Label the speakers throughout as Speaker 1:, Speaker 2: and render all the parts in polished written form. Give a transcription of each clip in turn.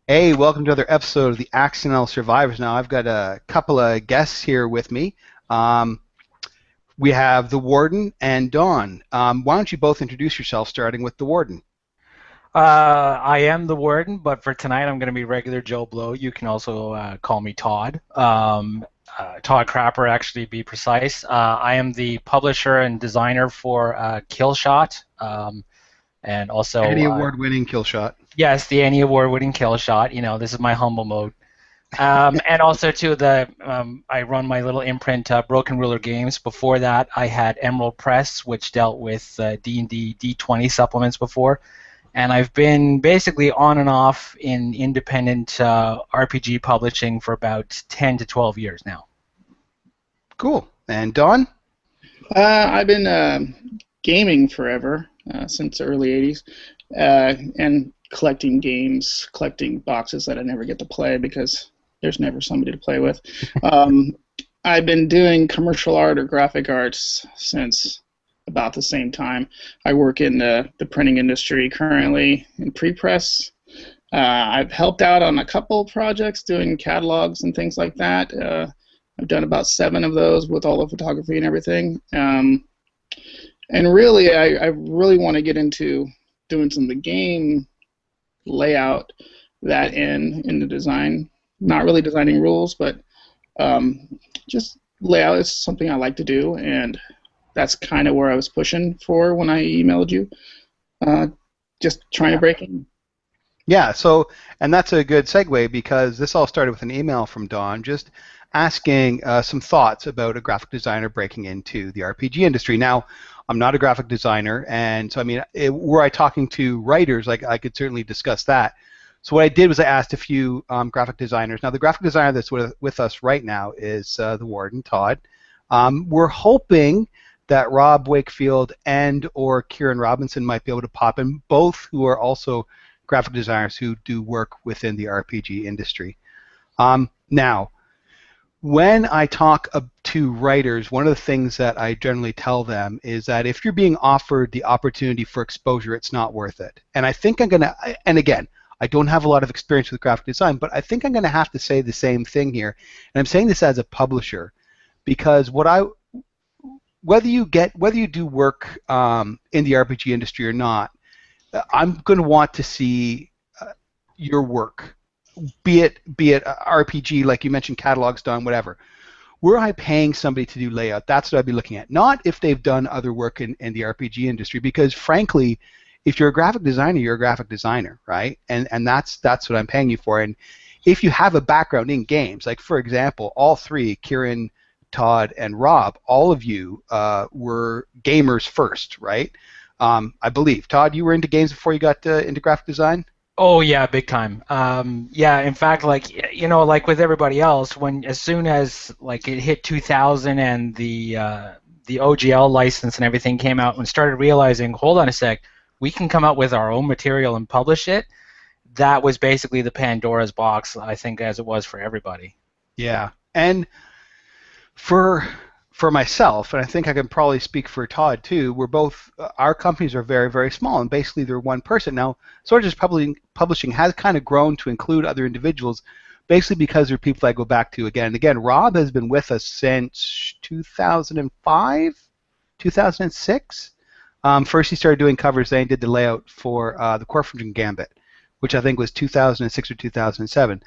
Speaker 1: Hey, welcome to another episode of the Accidental Survivors. Now, I've got a couple of guests here with me. Um, we have the Warden and Dawn. Why don't you both introduce yourselves, starting with the Warden?
Speaker 2: I am the warden, but for tonight I'm going to be regular Joe Blow. You can also call me Todd. Todd Crapper, actually, be precise. I am the publisher and designer for Killshot, and also,
Speaker 1: Annie Award-winning kill shot.
Speaker 2: yes, the Annie Award-winning Killshot. You know, this is my humble mode. And also, too, I run my little imprint, Broken Ruler Games. Before that, I had Emerald Press, which dealt with D&D D20 supplements before. And I've been basically on and off in independent RPG publishing for about 10 to 12 years now.
Speaker 1: Cool. And Dawn?
Speaker 3: I've been gaming forever, since the early 80s, and collecting games, collecting boxes that I never get to play because there's never somebody to play with. Um, I've been doing commercial art or graphic arts since about the same time. I work in the printing industry currently in pre-press. I've helped out on a couple projects doing catalogs and things like that. I've done about 7 of those with all the photography and everything. And really, I really want to get into doing some of the game layout that in the design. Not really designing rules, but just layout is something I like to do, and that's kind of where I was pushing for when I emailed you. Uh, just trying to
Speaker 1: Yeah.
Speaker 3: break in.
Speaker 1: Yeah, and that's a good segue because this all started with an email from Dawn just asking some thoughts about a graphic designer breaking into the RPG industry. Now, I'm not a graphic designer, and so I mean, were I talking to writers, like I could certainly discuss that. So what I did was I asked a few graphic designers. Now, the graphic designer that's with us right now is the Warden, Todd. We're hoping that Rob Wakefield and or Kieran Robinson might be able to pop in, both who are also graphic designers who do work within the RPG industry. Now, when I talk to writers, one of the things that I generally tell them is that if you're being offered the opportunity for exposure, it's not worth it. And I think I'm going to, and again, I don't have a lot of experience with graphic design, but I think I'm going to have to say the same thing here. And I'm saying this as a publisher because whether you do work in the RPG industry or not, I'm going to want to see your work, be it RPG, like you mentioned, catalogs done, whatever. Were I paying somebody to do layout, that's what I'd be looking at. Not if they've done other work in the RPG industry, because frankly, if you're a graphic designer, you're a graphic designer, right? And that's what I'm paying you for. And if you have a background in games, like for example, all three, Kieran, Todd, and Rob, all of you were gamers first, right? I believe. Todd, you were into games before you got into graphic design?
Speaker 2: Oh yeah, big time. Yeah, in fact, like with everybody else, when as soon as like it hit 2000 and the OGL license and everything came out, and started realizing, hold on a sec, we can come out with our own material and publish it. That was basically the Pandora's box, I think, as it was for everybody.
Speaker 1: Yeah. And for for myself, and I think I can probably speak for Todd too, we're both our companies are very, very small, and basically they're one person. Now, Sorges Publishing has kind of grown to include other individuals, basically because they're people I go back to again and again. Rob has been with us since 2005, 2006. First, he started doing covers, then he did the layout for the Corfington Gambit, which I think was 2006 or 2007.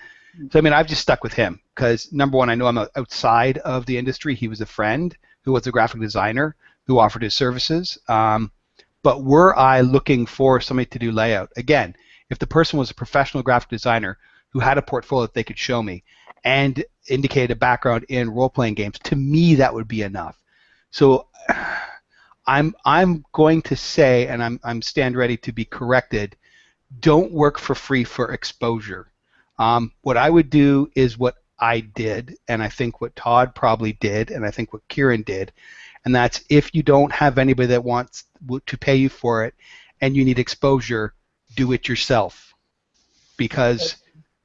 Speaker 1: So I mean, I've just stuck with him because number one, I know I'm outside of the industry. He was a friend who was a graphic designer who offered his services. But were I looking for somebody to do layout again, if the person was a professional graphic designer who had a portfolio that they could show me and indicate a background in role-playing games, to me that would be enough. So I'm going to say, and I'm stand ready to be corrected. Don't work for free for exposure. What I would do is what I did, and I think what Todd probably did, and I think what Kieran did, and that's if you don't have anybody that wants to pay you for it and you need exposure, do it yourself because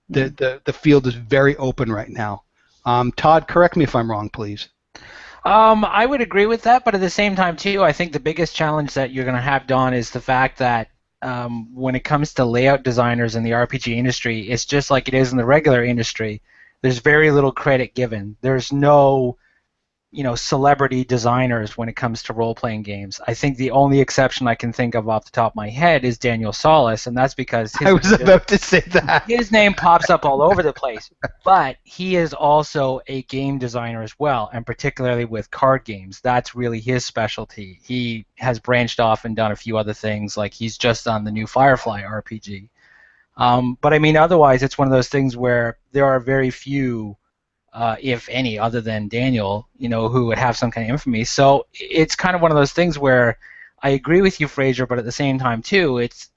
Speaker 1: the field is very open right now. Todd, correct me if I'm wrong, please.
Speaker 2: I would agree with that, but at the same time too, I think the biggest challenge that you're going to have, Don, is the fact that when it comes to layout designers in the RPG industry, it's just like it is in the regular industry. There's very little credit given. There's no celebrity designers when it comes to role-playing games. I think the only exception I can think of off the top of my head is Daniel Solis, and that's because
Speaker 1: I was about to say that.
Speaker 2: his name pops up all over the place. But he is also a game designer as well, and particularly with card games. That's really his specialty. He has branched off and done a few other things, like he's just on the new Firefly RPG. But I mean, otherwise, it's one of those things where there are very few, if any, other than Daniel, who would have some kind of infamy. So it's kind of one of those things where I agree with you, Fraser, but at the same time, too, it's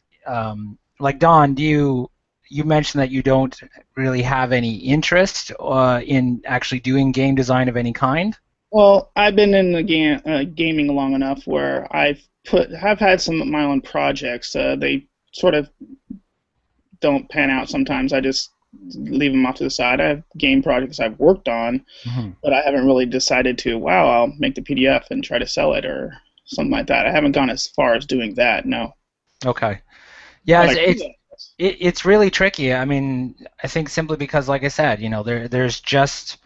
Speaker 2: like Don. You mentioned that you don't really have any interest in actually doing game design of any kind?
Speaker 3: Well, I've been in the gaming long enough where have had some of my own projects. They sort of don't pan out sometimes. I just leave them off to the side. I have game projects I've worked on, but I haven't really decided to, wow, I'll make the PDF and try to sell it or something like that. I haven't gone as far as doing that, no.
Speaker 2: Okay. Yeah, it's really tricky. I mean, I think simply because, like I said, there's just,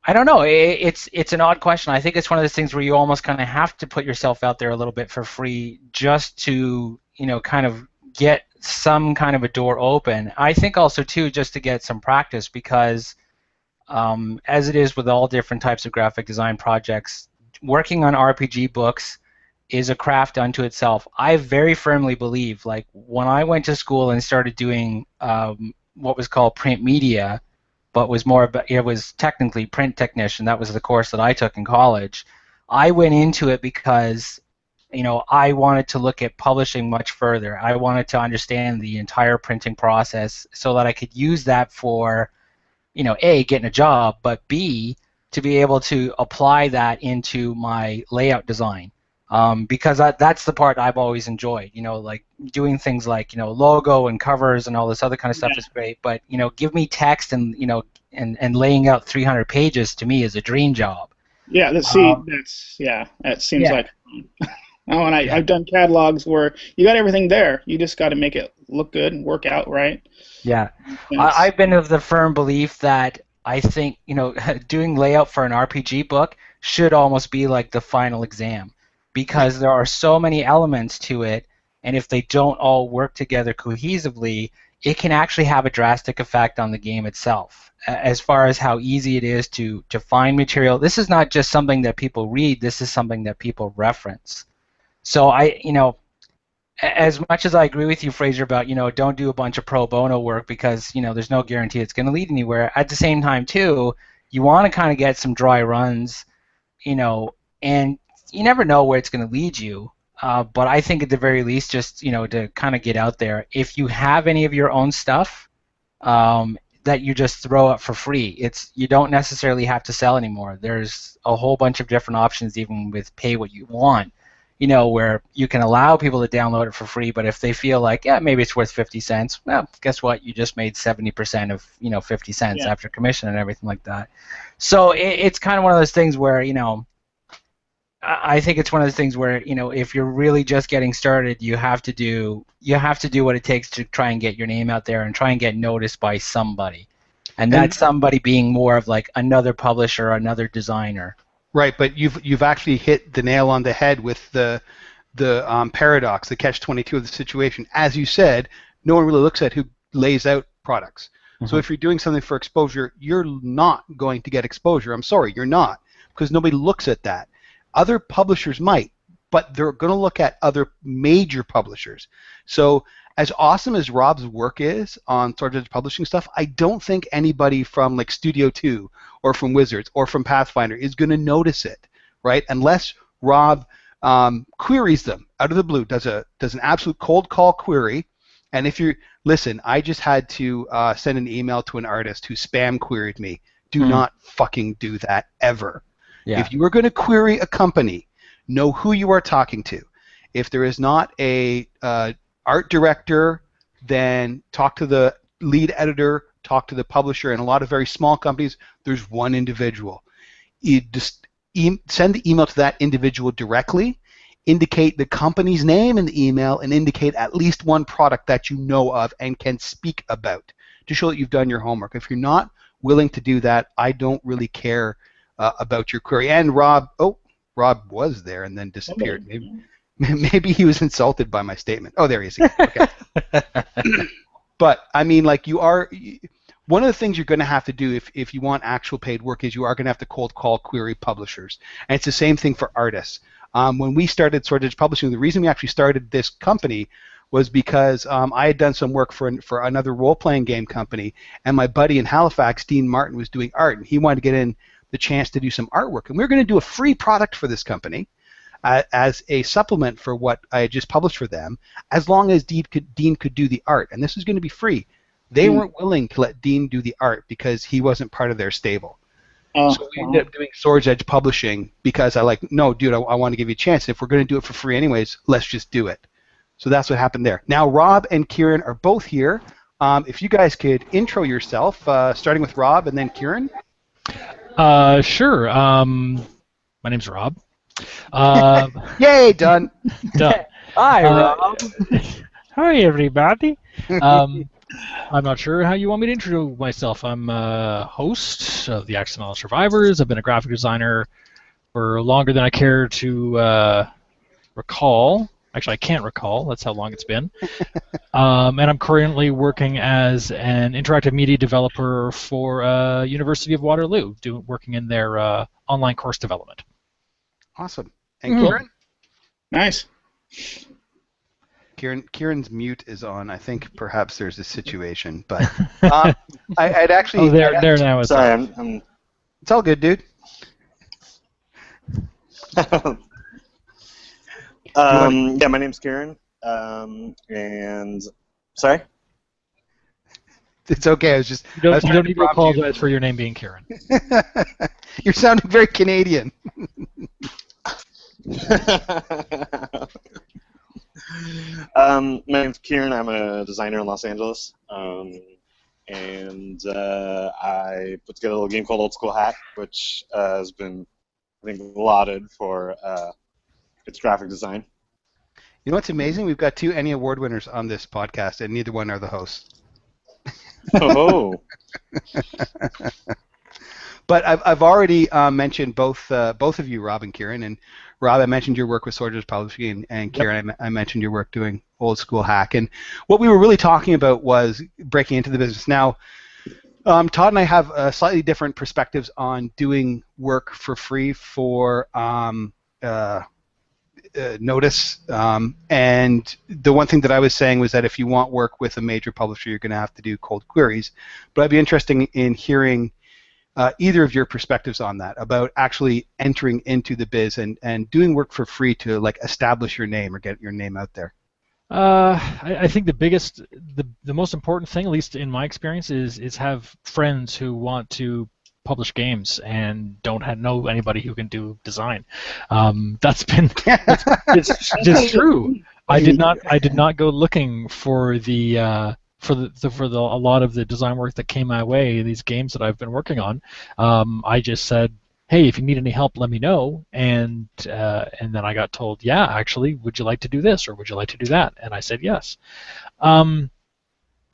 Speaker 2: I don't know. It's an odd question. I think it's one of those things where you almost kind of have to put yourself out there a little bit for free just to, kind of get some kind of a door open. I think also, too, just to get some practice because as it is with all different types of graphic design projects, working on RPG books is a craft unto itself. I very firmly believe, like when I went to school and started doing what was called print media, but was more about, it was technically print technician. That was the course that I took in college. I went into it because I wanted to look at publishing much further. I wanted to understand the entire printing process so that I could use that for, A, getting a job, but B, to be able to apply that into my layout design. Because that's the part I've always enjoyed, like doing things like, logo and covers and all this other kind of stuff is great, but, give me text and, and laying out 300 pages to me is a dream job.
Speaker 3: Yeah, that seems like oh, and I've done catalogs where you got everything there. You just got to make it look good and work out right.
Speaker 2: Yeah. I've been of the firm belief that I think, doing layout for an RPG book should almost be like the final exam because there are so many elements to it, and if they don't all work together cohesively, it can actually have a drastic effect on the game itself. As far as how easy it is to find material, this is not just something that people read, this is something that people reference. So as much as I agree with you, Fraser, about, don't do a bunch of pro bono work because, there's no guarantee it's going to lead anywhere. At the same time, too, you want to kind of get some dry runs, and you never know where it's going to lead you. But I think at the very least, just, to kind of get out there. If you have any of your own stuff that you just throw up for free, you don't necessarily have to sell anymore. There's a whole bunch of different options, even with pay what you want. Where you can allow people to download it for free, but if they feel like, yeah, maybe it's worth 50 cents, well, guess what? You just made 70% of, 50 cents after commission and everything like that. So it's kind of one of those things where, I think it's one of those things where, if you're really just getting started, you have to do what it takes to try and get your name out there and try and get noticed by somebody. And that somebody being more of like another publisher, another designer.
Speaker 1: Right, but you've actually hit the nail on the head with the paradox, the catch-22 of the situation. As you said, no one really looks at who lays out products. Mm-hmm. So if you're doing something for exposure, you're not going to get exposure. I'm sorry, you're not, because nobody looks at that. Other publishers might, but they're going to look at other major publishers. So as awesome as Rob's work is on sort of publishing stuff, I don't think anybody from like Studio 2 or from Wizards or from Pathfinder is going to notice it, right? Unless Rob queries them out of the blue, does an absolute cold call query. And if listen, I just had to send an email to an artist who spam queried me. Do not fucking do that ever. Yeah. If you are going to query a company, know who you are talking to. If there is not a art director, then talk to the lead editor, talk to the publisher. In a lot of very small companies, there's one individual. You just send the email to that individual directly. indicate the company's name in the email and indicate at least one product that you know of and can speak about to show that you've done your homework. If you're not willing to do that, I don't really care about your query. And Rob was there and then disappeared. Maybe he was insulted by my statement. Oh, there he is again. Okay. But I mean, like, one of the things you're going to have to do if you want actual paid work is you are going to have to cold call query publishers. And it's the same thing for artists. When we started Sword Edge Publishing, the reason we actually started this company was because I had done some work for another role-playing game company, and my buddy in Halifax, Dean Martin, was doing art, and he wanted to get in the chance to do some artwork. And we were going to do a free product for this company as a supplement for what I had just published for them, as long as Dean could do the art. And this was going to be free. They weren't willing to let Dean do the art because he wasn't part of their stable. So we ended up doing Sword's Edge Publishing because no, dude, I want to give you a chance. If we're going to do it for free anyways, let's just do it. So that's what happened there. Now, Rob and Kieran are both here. If you guys could intro yourself, starting with Rob and then Kieran.
Speaker 4: Sure. My name's Rob.
Speaker 1: Yay, done.
Speaker 4: Done.
Speaker 2: Hi, Rob.
Speaker 4: Hi, everybody. I'm not sure how you want me to introduce myself. I'm a host of the Accidental Survivors. I've been a graphic designer for longer than I care to recall. Actually, I can't recall. That's how long it's been. And I'm currently working as an interactive media developer for University of Waterloo, working in their online course development.
Speaker 1: Awesome. And Kieran?
Speaker 3: Nice.
Speaker 1: Kieran's mute is on. I think perhaps there's a situation, but I'd actually.
Speaker 4: Oh, there now.
Speaker 5: Sorry, I'm.
Speaker 1: It's all good, dude.
Speaker 5: Yeah, my name's Kieran, and sorry.
Speaker 1: It's okay. I was just.
Speaker 4: You don't need to apologize for your name being Kieran.
Speaker 1: You're sounding very Canadian.
Speaker 5: My name's Kieran. I'm a designer in Los Angeles, and I put together a little game called Old School Hack, which has been, I think, lauded for its graphic design.
Speaker 1: You know what's amazing? We've got 2 Emmy Award winners on this podcast, and neither one are the hosts.
Speaker 5: Oh.
Speaker 1: But I've already mentioned both of you, Rob and Kieran. And Rob, I mentioned your work with Sword Edge Publishing, and Kieran, I mentioned your work doing Old School Hack. And what we were really talking about was breaking into the business. Now, Todd and I have slightly different perspectives on doing work for free for notice. And the one thing that I was saying was that if you want work with a major publisher, you're going to have to do cold queries. But I'd be interested in hearing either of your perspectives on that, about actually entering into the biz and doing work for free to establish your name or get your name out there.
Speaker 4: I think the most important thing, at least in my experience, is have friends who want to publish games and don't know anybody who can do design. It's just true. I did not go looking for a lot of the design work that came my way, these games that I've been working on. I just said, hey, if you need any help, let me know. And then I got told, yeah, actually, would you like to do this or would you like to do that? And I said yes. I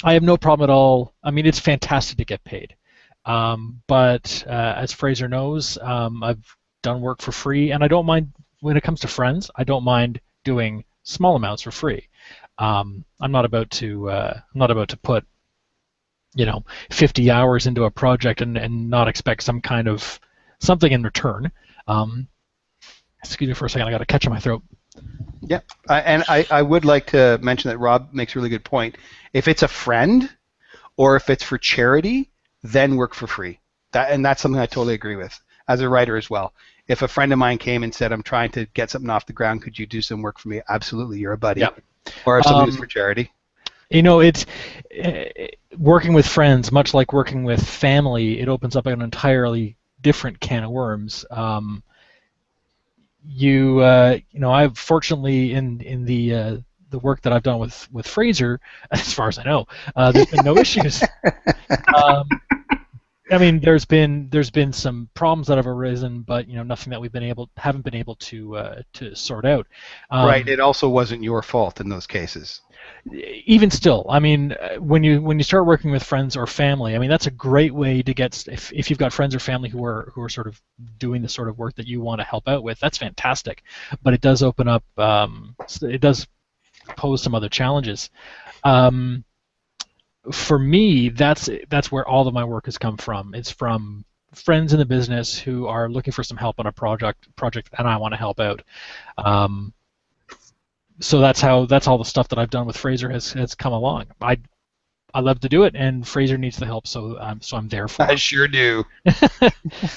Speaker 4: have no problem at all. I mean, it's fantastic to get paid. But as Fraser knows, I've done work for free, and I don't mind, when it comes to friends, I don't mind doing small amounts for free. I'm not about to put 50 hours into a project and not expect some kind of something in return. Excuse me for a second, I got a catch in my throat.
Speaker 1: Yeah, and I would like to mention that Rob makes a really good point. If it's a friend or if it's for charity, then work for free. That's something I totally agree with as a writer as well. If a friend of mine came and said, I'm trying to get something off the ground, could you do some work for me? Absolutely, you're a buddy.
Speaker 4: Yep.
Speaker 1: Or if something is for charity.
Speaker 4: It's working with friends, much like working with family, it opens up an entirely different can of worms. I've fortunately in the work that I've done with Fraser, as far as I know, there's been no issues. I mean, there's been some problems that have arisen, but nothing that haven't been able to sort out.
Speaker 1: Right. It also wasn't your fault in those cases.
Speaker 4: Even still, I mean, when you start working with friends or family, I mean, that's a great way to get, if you've got friends or family who are sort of doing the sort of work that you want to help out with, that's fantastic. But it does open up, it does pose some other challenges. For me, that's where all of my work has come from. It's from friends in the business who are looking for some help on a project, and I want to help out. So that's all the stuff that I've done with Fraser has come along. I love to do it, and Fraser needs the help, so I'm there for him.
Speaker 1: I sure do.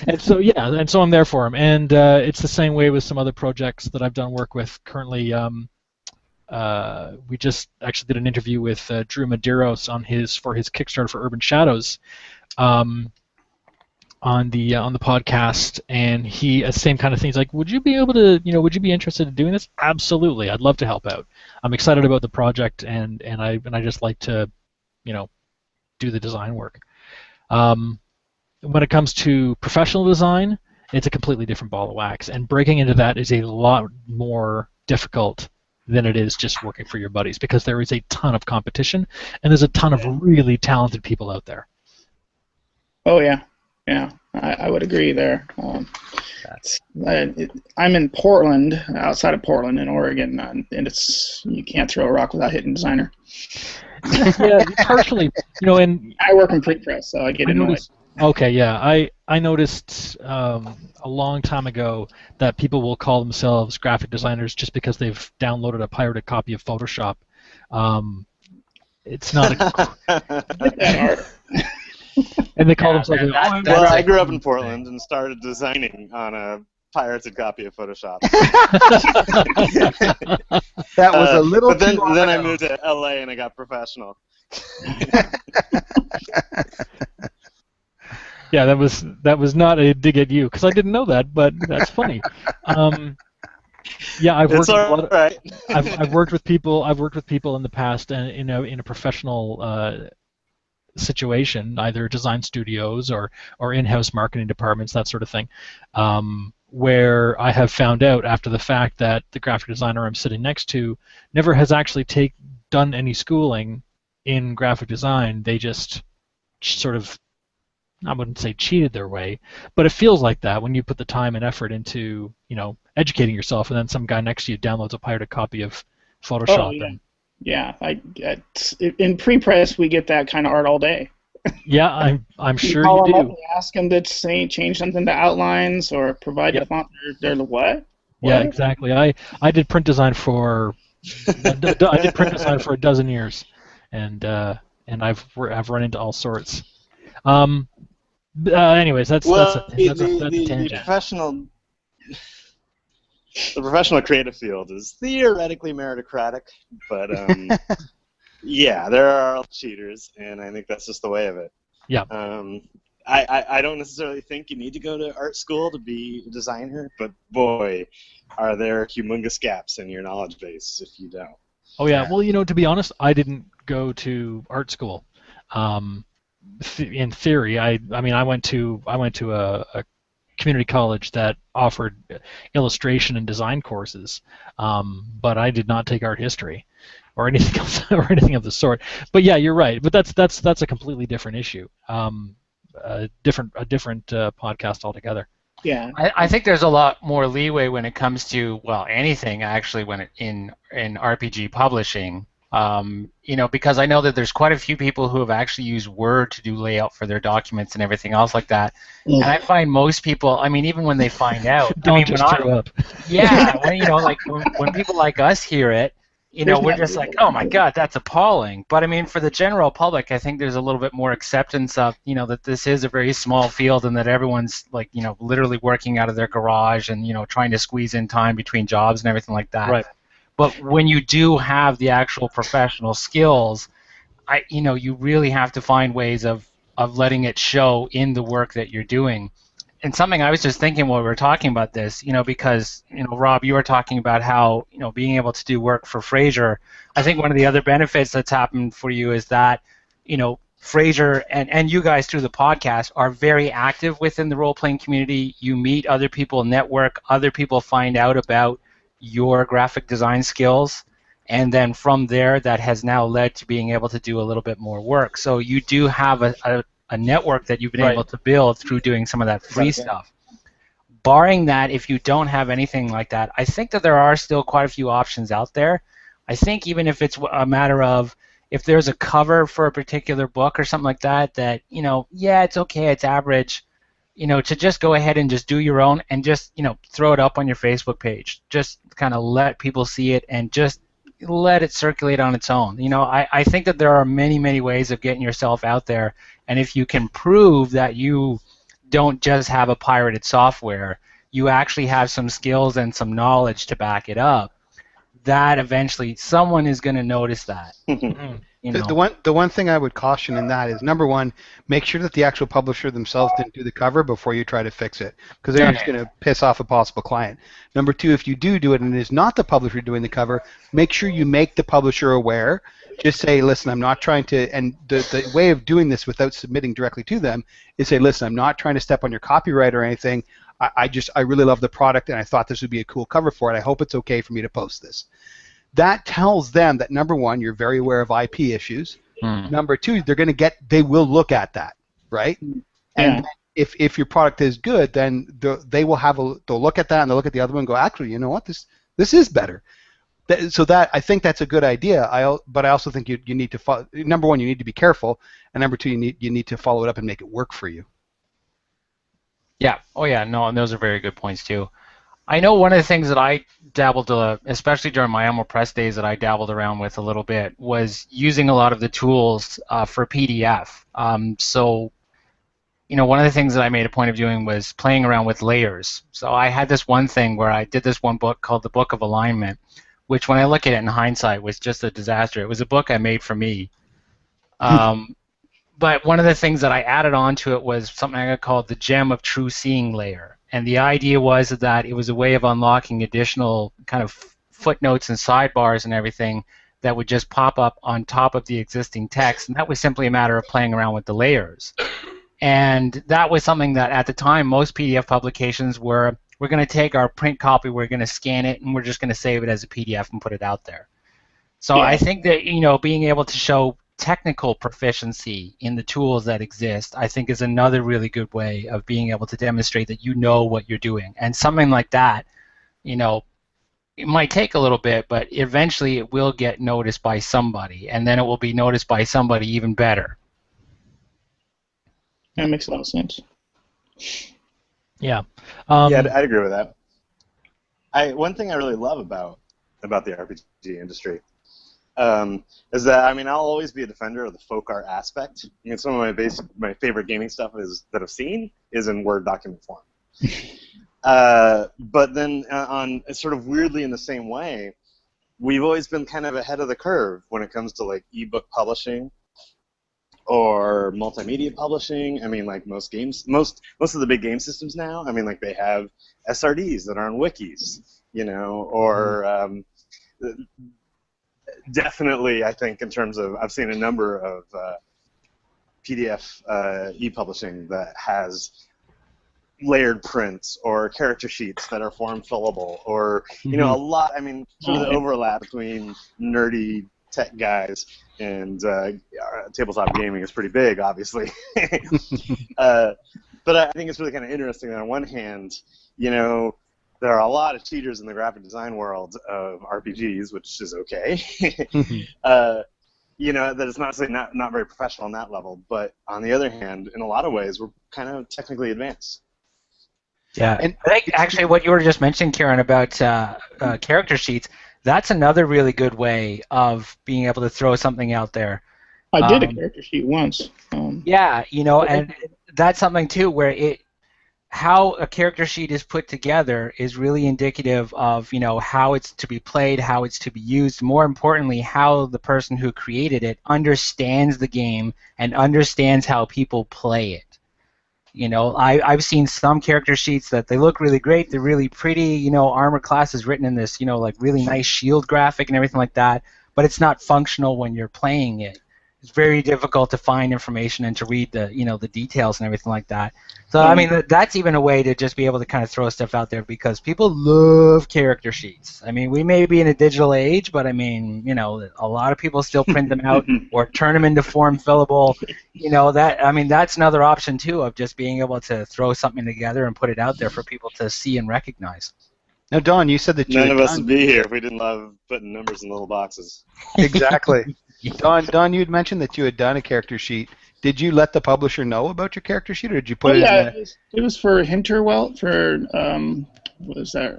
Speaker 4: And so I'm there for him. And it's the same way with some other projects that I've done work with currently. We just actually did an interview with Drew Medeiros for his Kickstarter for Urban Shadows on the podcast, and he same kind of things, like, would you be interested in doing this? Absolutely, I'd love to help out. I'm excited about the project, and I just like to do the design work. When it comes to professional design, it's a completely different ball of wax, and breaking into that is a lot more difficult than it is just working for your buddies, because there is a ton of competition, and there's a ton of really talented people out there.
Speaker 3: Oh yeah, I would agree there. I'm in Portland, outside of Portland, in Oregon, and you can't throw a rock without hitting designer.
Speaker 4: Yeah, partially, and
Speaker 3: I work in pre-press, so I get annoyed.
Speaker 4: Okay, yeah, I noticed a long time ago that people will call themselves graphic designers just because they've downloaded a pirated copy of Photoshop. It's not
Speaker 3: that hard.
Speaker 4: And they call themselves.
Speaker 5: Well, I grew up in Portland and started designing on a pirated copy of Photoshop.
Speaker 1: That was a little.
Speaker 5: But then I moved to LA and I got professional.
Speaker 4: Yeah, that was not a dig at you, because I didn't know that, but that's funny. Yeah, I've worked with people. I've worked with people in the past, and in a professional situation, either design studios or in-house marketing departments, that sort of thing, where I have found out after the fact that the graphic designer I'm sitting next to never has actually done any schooling in graphic design. They just sort of, I wouldn't say cheated their way, but it feels like that when you put the time and effort into educating yourself, and then some guy next to you downloads a pirated copy of Photoshop.
Speaker 3: Oh, yeah. In pre-press, we get that kind of art all day.
Speaker 4: Yeah, I'm sure
Speaker 3: you
Speaker 4: do.
Speaker 3: Up and ask them to change something to outlines or provide the font. They're what?
Speaker 4: Yeah, exactly. I did print design for a dozen years, and I've run into all sorts. Anyways, that's a tangent.
Speaker 5: The professional creative field is theoretically meritocratic, but yeah, there are cheaters, and I think that's just the way of it.
Speaker 4: Yeah.
Speaker 5: I don't necessarily think you need to go to art school to be a designer, but boy, are there humongous gaps in your knowledge base if you don't.
Speaker 4: Oh yeah. Well, to be honest, I didn't go to art school. In theory, I went to a community college that offered illustration and design courses, but I did not take art history or anything else or anything of the sort. But yeah, you're right. But that's a completely different issue, a different podcast altogether.
Speaker 3: Yeah,
Speaker 2: I think there's a lot more leeway when it comes to anything actually when in RPG publishing. Because I know that there's quite a few people who have actually used Word to do layout for their documents and everything else like that. And I find most people, even when they find out,
Speaker 4: up.
Speaker 2: Yeah, when people like us hear it, we're just like, oh my God, that's appalling. But for the general public, I think there's a little bit more acceptance of, that this is a very small field and that everyone's literally working out of their garage and, trying to squeeze in time between jobs and everything like that.
Speaker 4: Right.
Speaker 2: But when you do have the actual professional skills, you really have to find ways of letting it show in the work that you're doing. And something I was just thinking while we were talking about this, because Rob, you were talking about how being able to do work for Fraser. I think one of the other benefits that's happened for you is that Fraser and you guys through the podcast are very active within the role-playing community. You meet other people, network, other people find out about your graphic design skills, and then from there that has now led to being able to do a little bit more work. So you do have a network that you've been able to build through doing some of that free stuff. Barring that, if you don't have anything like that, I think that there are still quite a few options out there. I think even if it's a matter of if there's a cover for a particular book or something like that, yeah, it's okay, it's average, to just go ahead and just do your own and just, throw it up on your Facebook page. Just kind of let people see it and just let it circulate on its own. I think that there are many, many ways of getting yourself out there, and if you can prove that you don't just have a pirated software, you actually have some skills and some knowledge to back it up, that eventually someone is going to notice that.
Speaker 1: The one thing I would caution in that is, number one, make sure that the actual publisher themselves didn't do the cover before you try to fix it, because they're just going to piss off a possible client. Number two, if you do it and it is not the publisher doing the cover, make sure you make the publisher aware. Just say, listen, I'm not trying to, and the way of doing this without submitting directly to them is say, listen, I'm not trying to step on your copyright or anything. I really love the product and I thought this would be a cool cover for it. I hope it's okay for me to post this. That tells them that, number one, you're very aware of IP issues. Number two, they will look at that, right? And if your product is good, then they'll look at that and they'll look at the other one and go, actually, you know what, this is better. So I think that's a good idea. But I also think you need to number one, you need to be careful, and number two, you need to follow it up and make it work for you.
Speaker 2: Yeah. Oh yeah. No, and those are very good points too. I know one of the things that I dabbled, especially during my Emerald Press days, that I dabbled around with a little bit was using a lot of the tools for PDF. So, one of the things that I made a point of doing was playing around with layers. So I had this one thing where I did this one book called The Book of Alignment, which when I look at it in hindsight was just a disaster. It was a book I made for me. But one of the things that I added on to it was something I called the Gem of True Seeing layer. And the idea was that it was a way of unlocking additional kind of footnotes and sidebars and everything that would just pop up on top of the existing text. And that was simply a matter of playing around with the layers. And that was something that at the time most PDF publications we're going to take our print copy, we're going to scan it, and we're just going to save it as a PDF and put it out there. So I think that, being able to show technical proficiency in the tools that exist, I think is another really good way of being able to demonstrate that you know what you're doing. And something like that, it might take a little bit, but eventually it will get noticed by somebody, and then it will be noticed by somebody even better.
Speaker 3: That makes a lot of sense.
Speaker 4: Yeah.
Speaker 5: I'd agree with that. One thing I really love about the RPG industry is that I'll always be a defender of the folk art aspect. Some of my favorite gaming stuff that I've seen is in Word document form. But then on sort of weirdly in the same way, we've always been kind of ahead of the curve when it comes to like ebook publishing or multimedia publishing. Like most of the big game systems now, like they have SRDs that are on wikis, or definitely, I think, in terms of, I've seen a number of PDF e-publishing that has layered prints or character sheets that are form fillable, or a lot. Sort of the overlap between nerdy tech guys and tabletop gaming is pretty big, obviously. But I think it's really kind of interesting that on one hand, there are a lot of cheaters in the graphic design world of RPGs, which is okay. That it's not very professional on that level. But on the other hand, in a lot of ways, we're kind of technically advanced.
Speaker 2: Yeah, and I think actually what you were just mentioning, Kieran, about character sheets, that's another really good way of being able to throw something out there.
Speaker 3: I did a character sheet once.
Speaker 2: And that's something too where how a character sheet is put together is really indicative of, how it's to be played, how it's to be used, more importantly, how the person who created it understands the game and understands how people play it. I've seen some character sheets that they look really great, they're really pretty, armor class is written in this, like really nice shield graphic and everything like that, but it's not functional when you're playing it. it's very difficult to find information and to read the the details and everything like that. So I mean that's even a way to just be able to kind of throw stuff out there because people love character sheets. I mean we may be in a digital age, but I mean a lot of people still print them out or turn them into form fillable. That I mean that's another option too of just being able to throw something together and put it out there for people to see and recognize.
Speaker 1: Now, Don, you said that you
Speaker 5: None
Speaker 1: had
Speaker 5: of us
Speaker 1: done
Speaker 5: would be here if we didn't love putting numbers in little boxes.
Speaker 1: exactly. Don, you had mentioned that you had done a character sheet. Did you let the publisher know about your character sheet, or did you
Speaker 3: Oh
Speaker 1: put it in
Speaker 3: yeah,
Speaker 1: the?
Speaker 3: it was for Hinterwelt for what is that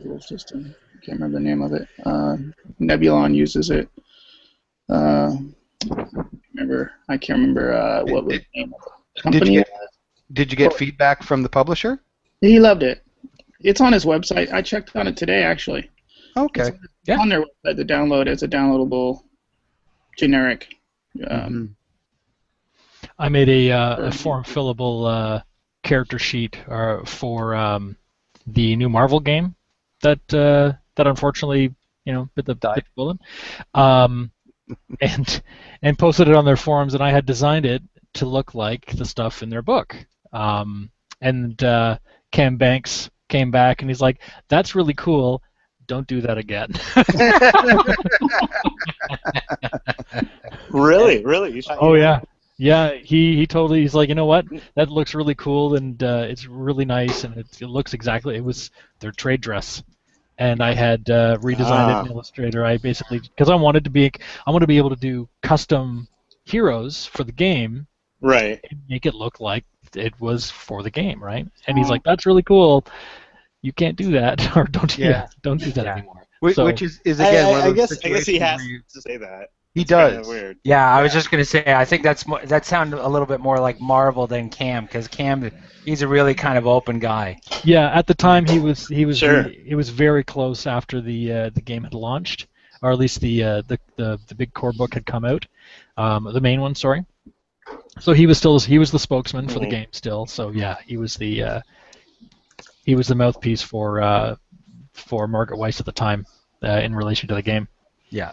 Speaker 3: rule system? I can't remember the name of it. Nebulon uses it. I can't remember what was the name of the
Speaker 1: Did you
Speaker 3: company.
Speaker 1: get feedback from the publisher?
Speaker 3: He loved it. It's on his website. I checked on it today, actually.
Speaker 1: Okay.
Speaker 3: It's on their website to download. It's a downloadable generic.
Speaker 4: I made a form fillable character sheet for the new Marvel game that unfortunately bit the bullet, and posted it on their forums, and I had designed it to look like the stuff in their book. And Cam Banks came back and he's like, "That's really cool. Don't do that again."
Speaker 5: Really? You shot
Speaker 4: Oh
Speaker 5: you
Speaker 4: yeah.
Speaker 5: down?
Speaker 4: Yeah, he totally. He's like, you know what? That looks really cool, and it's really nice, and it looks exactly. It was their trade dress, and I had redesigned it in Illustrator. I basically because I wanted to be able to do custom heroes for the game,
Speaker 5: Right.
Speaker 4: and make it look like it was for the game, right? And he's like, that's really cool. You can't do that, or don't do that anymore.
Speaker 1: Which is again one of those
Speaker 5: I guess he
Speaker 1: situations
Speaker 5: has
Speaker 1: where you-
Speaker 5: to say that.
Speaker 1: He
Speaker 5: It's kinda
Speaker 1: does.
Speaker 5: weird.
Speaker 2: Yeah, I was just gonna say. I think that sounded a little bit more like Marvel than Cam, because Cam, he's a really kind of open guy.
Speaker 4: Yeah, at the time he was
Speaker 5: Sure.
Speaker 4: it was very close after the game had launched, or at least the big core book had come out, the main one, sorry. So he was the spokesman for the game still. So yeah, he was the mouthpiece for Margaret Weiss at the time in relation to the game.
Speaker 2: Yeah.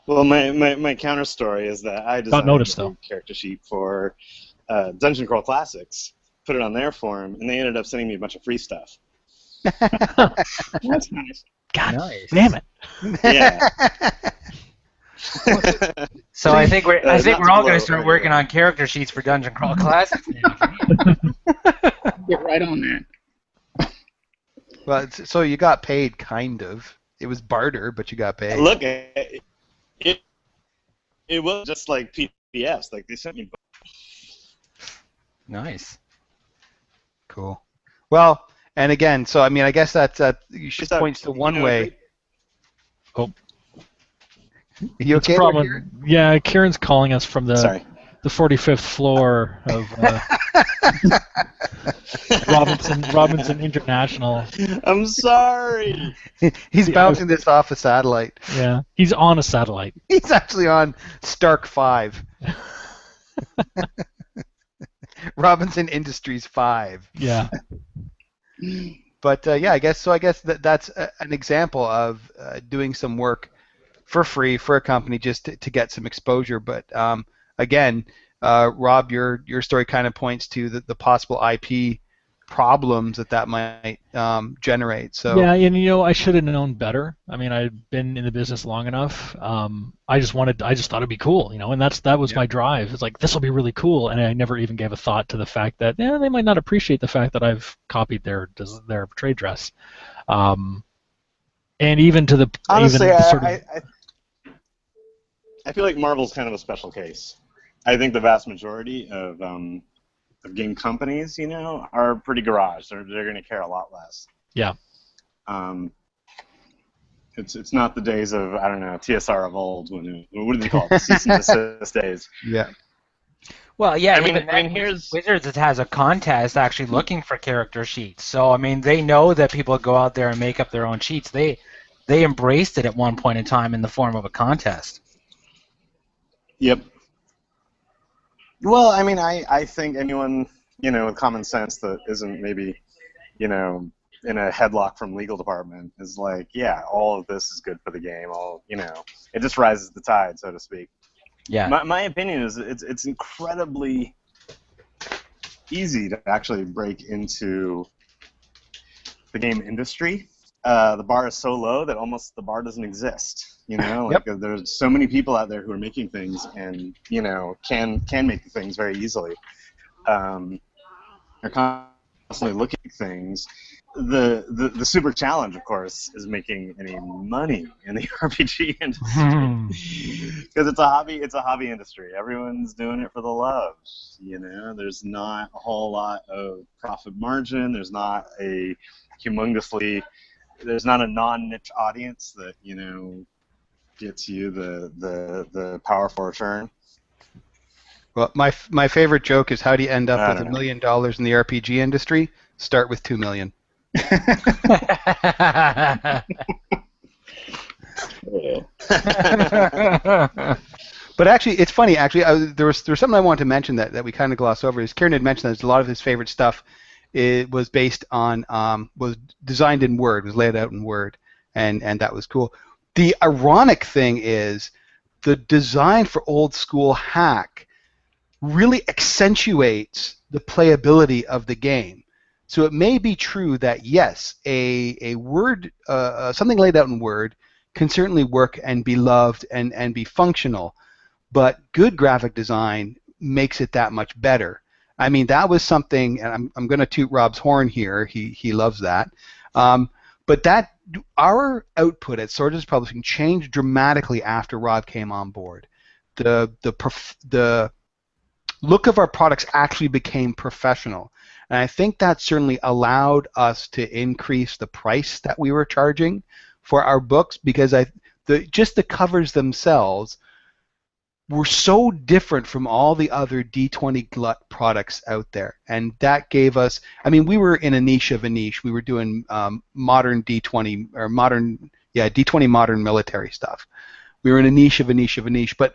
Speaker 5: Well, my counter story is that I designed a character sheet for Dungeon Crawl Classics, put it on their forum, and they ended up sending me a bunch of free stuff.
Speaker 3: That's nice.
Speaker 4: God
Speaker 2: Nice.
Speaker 4: damn it!
Speaker 5: Yeah.
Speaker 2: So I think we're
Speaker 5: not
Speaker 2: all
Speaker 5: to
Speaker 2: going
Speaker 5: blow
Speaker 2: to start
Speaker 5: anyway.
Speaker 2: working on character sheets for Dungeon Crawl Classics.
Speaker 3: Get right on that.
Speaker 1: Well, so you got paid, kind of. It was barter, but you got paid.
Speaker 5: Look, it was just like PDFs. Like they sent me.
Speaker 2: Nice.
Speaker 1: Cool. Well, and again, so I mean, I guess that you should
Speaker 5: Just,
Speaker 1: points to one
Speaker 5: you know,
Speaker 1: way.
Speaker 4: Oh,
Speaker 1: Are you
Speaker 4: it's
Speaker 1: okay?
Speaker 4: a
Speaker 1: there,
Speaker 4: problem.
Speaker 1: Kieran?
Speaker 4: Yeah, Kieran's calling us from the
Speaker 5: Sorry.
Speaker 4: 45th floor of Robinson International.
Speaker 5: I'm sorry.
Speaker 1: He's bouncing this off a satellite.
Speaker 4: Yeah, he's on a satellite.
Speaker 1: He's actually on Stark 5. Robinson Industries 5.
Speaker 4: Yeah.
Speaker 1: But yeah, I guess that's an example of doing some work for free for a company just to get some exposure. But again, Rob, your story kind of points to the possible IP problems that might generate. So
Speaker 4: Yeah, and I should have known better. I mean, I'd been in the business long enough. I just thought it'd be cool, and that was my drive. It's like, this will be really cool, and I never even gave a thought to the fact that they might not appreciate the fact that I've copied their trade dress, and even to the
Speaker 5: Honestly,
Speaker 4: even sort of,
Speaker 5: I feel like Marvel's kind of a special case. I think the vast majority of game companies, are pretty garage. They're going to care a lot less.
Speaker 4: Yeah.
Speaker 5: It's not the days of, I don't know, TSR of old. What do they call it? Cease and desist days.
Speaker 1: yeah.
Speaker 2: Well, yeah.
Speaker 5: I mean, here's
Speaker 2: Wizards has a contest actually looking for character sheets. So I mean, they know that people go out there and make up their own sheets. They embraced it at one point in time in the form of a contest.
Speaker 5: Yep. Well, I mean, I think anyone, with common sense that isn't maybe, in a headlock from legal department is like, yeah, all of this is good for the game. It just rises the tide, so to speak.
Speaker 2: Yeah.
Speaker 5: My opinion is it's incredibly easy to actually break into the game industry. The bar is so low that almost the bar doesn't exist.
Speaker 1: Yep.
Speaker 5: There's so many people out there who are making things and can make things very easily. They're constantly looking at things. The super challenge, of course, is making any money in the RPG industry because it's a hobby. It's a hobby industry. Everyone's doing it for the love. There's not a whole lot of profit margin. There's not a non-niche audience that gets you the powerful return.
Speaker 1: Well, my favorite joke is, how do you end up
Speaker 5: I
Speaker 1: with
Speaker 5: don't
Speaker 1: $1
Speaker 5: know.
Speaker 1: million in the RPG industry? Start with 2 million. But actually, it's funny. Actually, there was something I wanted to mention that we kind of glossed over. Is Kieran had mentioned that a lot of his favorite stuff was based on was designed in Word, was laid out in Word, and that was cool. The ironic thing is the design for Old School Hack really accentuates the playability of the game. So it may be true that yes, a Word something laid out in Word can certainly work and be loved and be functional, but good graphic design makes it that much better. I mean, that was something, and I'm going to toot Rob's horn here. He loves that. But our output at Swords Publishing changed dramatically after Rob came on board. The look of our products actually became professional, and I think that certainly allowed us to increase the price that we were charging for our books, because just the covers themselves were so different from all the other D20 glut products out there, and that gave us. I mean, we were in a niche of a niche. We were doing modern D20 or D20 modern military stuff. We were in a niche of a niche of a niche, but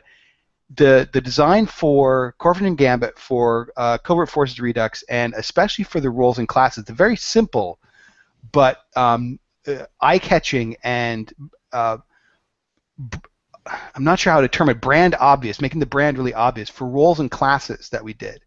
Speaker 1: the design for Corfin and Gambit, for Covert Forces Redux, and especially for the roles and classes, they're very simple, but eye-catching and I'm not sure how to term it, brand obvious, making the brand really obvious for roles and classes that we did,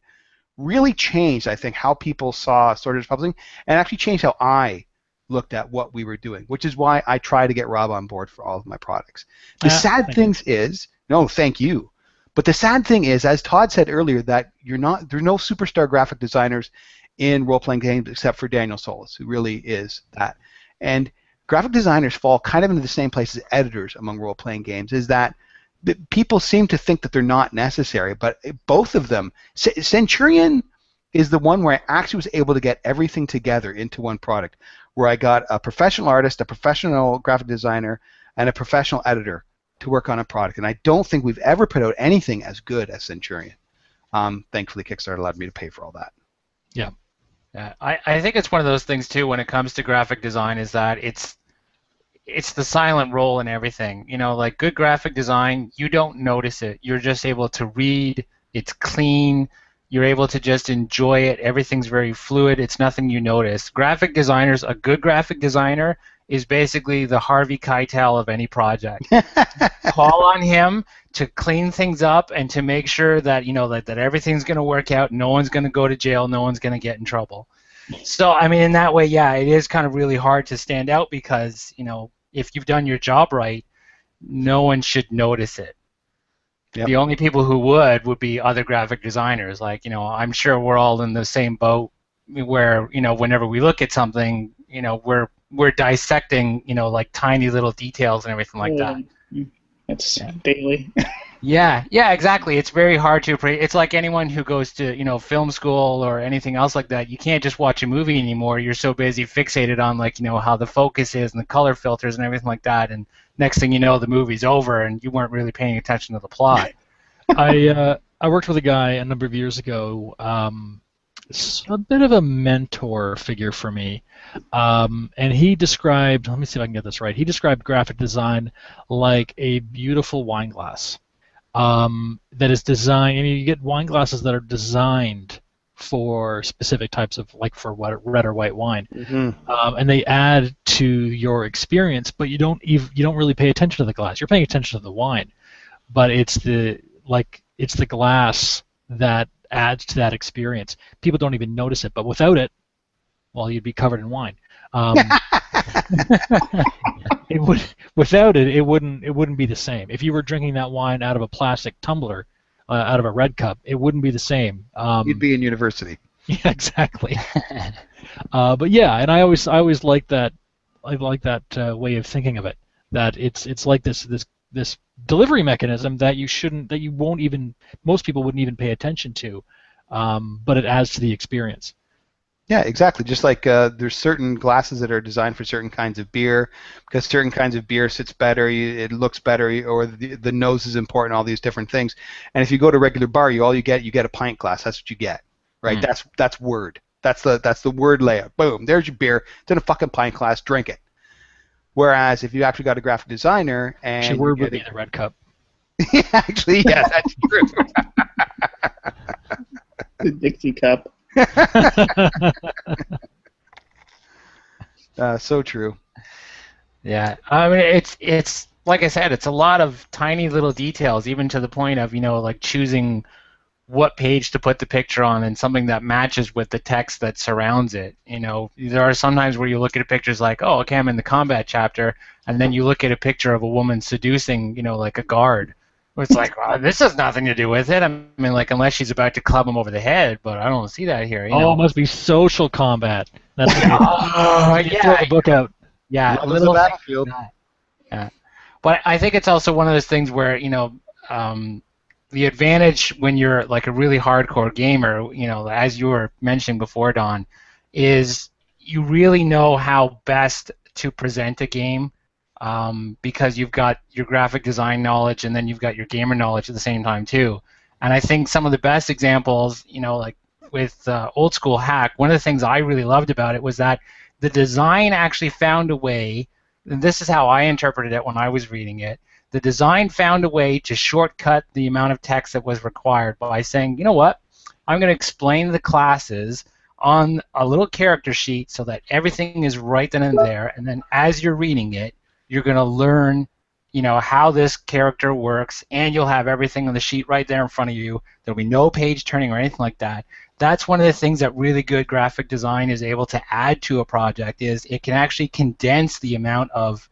Speaker 1: really changed, I think, how people saw Swords Publishing, and actually changed how I looked at what we were doing, which is why I try to get Rob on board for all of my products. The sad thing is, no, thank you. But the sad thing is, as Todd said earlier, that there's no superstar graphic designers in role-playing games except for Daniel Solis, who really is that. And graphic designers fall kind of into the same place as editors among role-playing games, is that people seem to think that they're not necessary, but both of them. Centurion is the one where I actually was able to get everything together into one product, where I got a professional artist, a professional graphic designer, and a professional editor to work on a product. And I don't think we've ever put out anything as good as Centurion. Thankfully, Kickstarter allowed me to pay for all that.
Speaker 4: Yeah.
Speaker 2: I think it's one of those things too when it comes to graphic design, is that it's the silent role in everything. Like good graphic design, you don't notice it. You're just able to read. It's clean. You're able to just enjoy it. Everything's very fluid. It's nothing you notice. Graphic designers, a good graphic designer is basically the Harvey Keitel of any project. Call on him to clean things up and to make sure that that everything's going to work out. No one's going to go to jail. No one's going to get in trouble. So I mean, in that way, yeah, it is kind of really hard to stand out because if you've done your job right, no one should notice it. Yep. The only people who would be other graphic designers. Like I'm sure we're all in the same boat where whenever we look at something, we're dissecting like tiny little details and everything like that.
Speaker 3: It's daily.
Speaker 2: Yeah, exactly. It's very hard to appreciate. It's like anyone who goes to film school or anything else like that. You can't just watch a movie anymore. You're so busy fixated on how the focus is and the color filters and everything like that. And next thing you know, the movie's over and you weren't really paying attention to the plot.
Speaker 4: I worked with a guy a number of years ago. A bit of a mentor figure for me, and he described. Let me see if I can get this right. He described graphic design like a beautiful wine glass. That is designed. I mean, you get wine glasses that are designed for specific types of, like for red or white wine, and they add to your experience. But you don't really pay attention to the glass. You're paying attention to the wine, but it's like it's the glass that adds to that experience. People don't even notice it, but without it, well, you'd be covered in wine. It would without it, it wouldn't be the same. If you were drinking that wine out of a plastic tumbler, out of a red cup, it wouldn't be the same.
Speaker 1: You'd be in university.
Speaker 4: Yeah, exactly. But yeah, and I always like that. I like that way of thinking of it. That it's like this delivery mechanism that you won't even, most people wouldn't even pay attention to, but it adds to the experience.
Speaker 1: Yeah, exactly. Just like there's certain glasses that are designed for certain kinds of beer, because certain kinds of beer sits better, it looks better, or the nose is important, all these different things. And if you go to a regular bar, you get a pint glass. That's what you get, right? That's word. That's the word layout. Boom, there's your beer. It's in a fucking pint glass. Drink it. Whereas if you actually got a graphic designer and
Speaker 4: Actually, word would be the red cup.
Speaker 1: actually, yeah, that's true.
Speaker 3: The Dixie cup.
Speaker 1: So true.
Speaker 2: Yeah, I mean it's like I said, it's a lot of tiny little details, even to the point of like choosing what page to put the picture on and something that matches with the text that surrounds it. There are sometimes where you look at a picture, it's like, oh, okay, I'm in the combat chapter, and then you look at a picture of a woman seducing, like a guard. It's like, well, this has nothing to do with it. I mean, like, unless she's about to club him over the head, but I don't see that here.
Speaker 4: It must be social combat. That's
Speaker 2: yeah.
Speaker 4: Throw the book out.
Speaker 2: Yeah,
Speaker 1: a little battlefield.
Speaker 2: Yeah, but I think it's also one of those things where the advantage when you're like a really hardcore gamer, as you were mentioning before, Don, is you really know how best to present a game. Because you've got your graphic design knowledge and then you've got your gamer knowledge at the same time too. And I think some of the best examples, like with Old School Hack, one of the things I really loved about it was that the design actually found a way, and this is how I interpreted it when I was reading it, the design found a way to shortcut the amount of text that was required by saying, you know what, I'm going to explain the classes on a little character sheet so that everything is right then and there, and then as you're reading it, you're going to learn, how this character works, and you'll have everything on the sheet right there in front of you. There'll be no page turning or anything like that. That's one of the things that really good graphic design is able to add to a project, is it can actually condense the amount of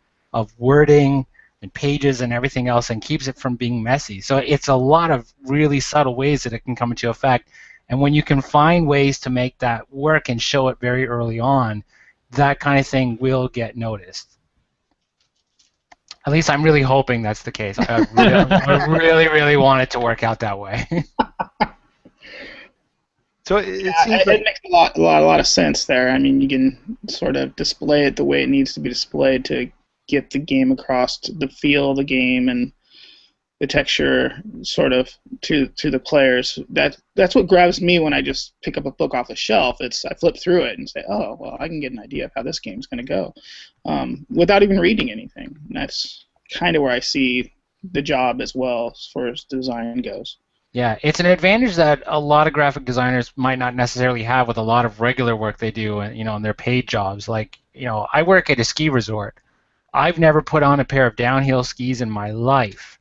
Speaker 2: wording and pages and everything else and keeps it from being messy. So it's a lot of really subtle ways that it can come into effect. And when you can find ways to make that work and show it very early on, that kind of thing will get noticed. At least I'm really hoping that's the case. I really want it to work out that way.
Speaker 1: So it seems like
Speaker 3: it makes a lot of sense there. I mean, you can sort of display it the way it needs to be displayed to get the game across, the feel of the game and the texture sort of to the players. That's what grabs me when I just pick up a book off the shelf. I flip through it and say, oh, well, I can get an idea of how this game's going to go without even reading anything. And that's kind of where I see the job as well as far as design goes.
Speaker 2: Yeah, it's an advantage that a lot of graphic designers might not necessarily have with a lot of regular work they do, in their paid jobs. Like, I work at a ski resort. I've never put on a pair of downhill skis in my life.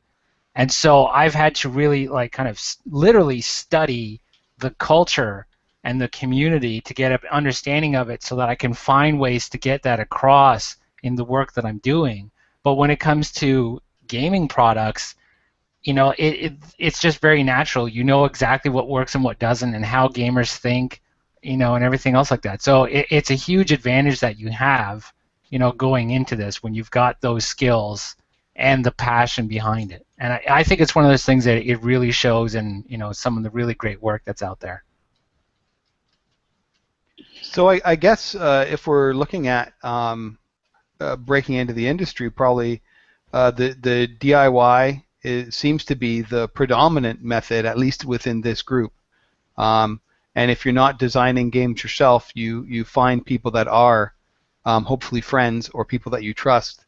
Speaker 2: And so I've had to really kind of literally study the culture and the community to get an understanding of it so that I can find ways to get that across in the work that I'm doing. But when it comes to gaming products, it's just very natural. You know exactly what works and what doesn't and how gamers think, and everything else like that. So it's a huge advantage that you have, going into this when you've got those skills and the passion behind it. And I think it's one of those things that it really shows in, some of the really great work that's out there.
Speaker 1: So I guess if we're looking at breaking into the industry, probably the DIY seems to be the predominant method, at least within this group. And if you're not designing games yourself, you find people that are hopefully friends or people that you trust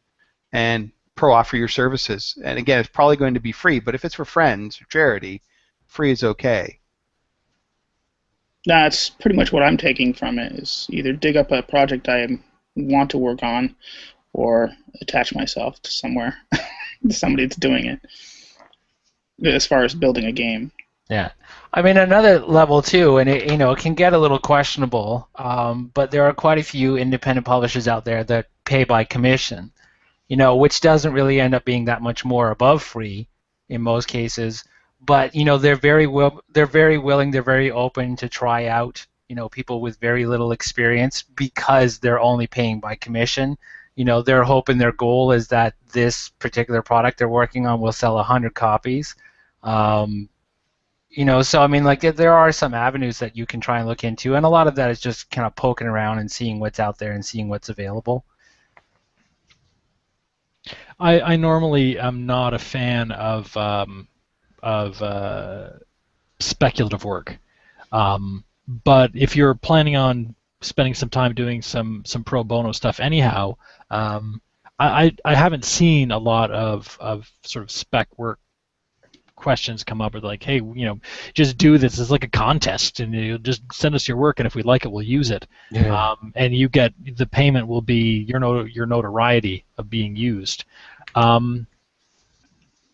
Speaker 1: and offer your services. And again, it's probably going to be free, but if it's for friends or charity, free is okay.
Speaker 3: That's pretty much what I'm taking from it, is either dig up a project I want to work on or attach myself to somewhere, to somebody that's doing it. as far as building a game.
Speaker 2: Yeah, I mean another level too, and it it can get a little questionable. But there are quite a few independent publishers out there that pay by commission. Which doesn't really end up being that much more above free in most cases. But they're very willing, they're very open to try out people with very little experience because they're only paying by commission. Their hope and their goal is that this particular product they're working on will sell 100 copies. So I mean, like there are some avenues that you can try and look into, and a lot of that is just kind of poking around and seeing what's out there and seeing what's available.
Speaker 4: I normally am not a fan of speculative work, but if you're planning on spending some time doing some pro bono stuff anyhow, I haven't seen a lot of sort of spec work questions come up with like, hey, just do this. It's like a contest, and you just send us your work, and if we like it, we'll use it.
Speaker 2: Yeah.
Speaker 4: And you get the payment will be your notoriety of being used. When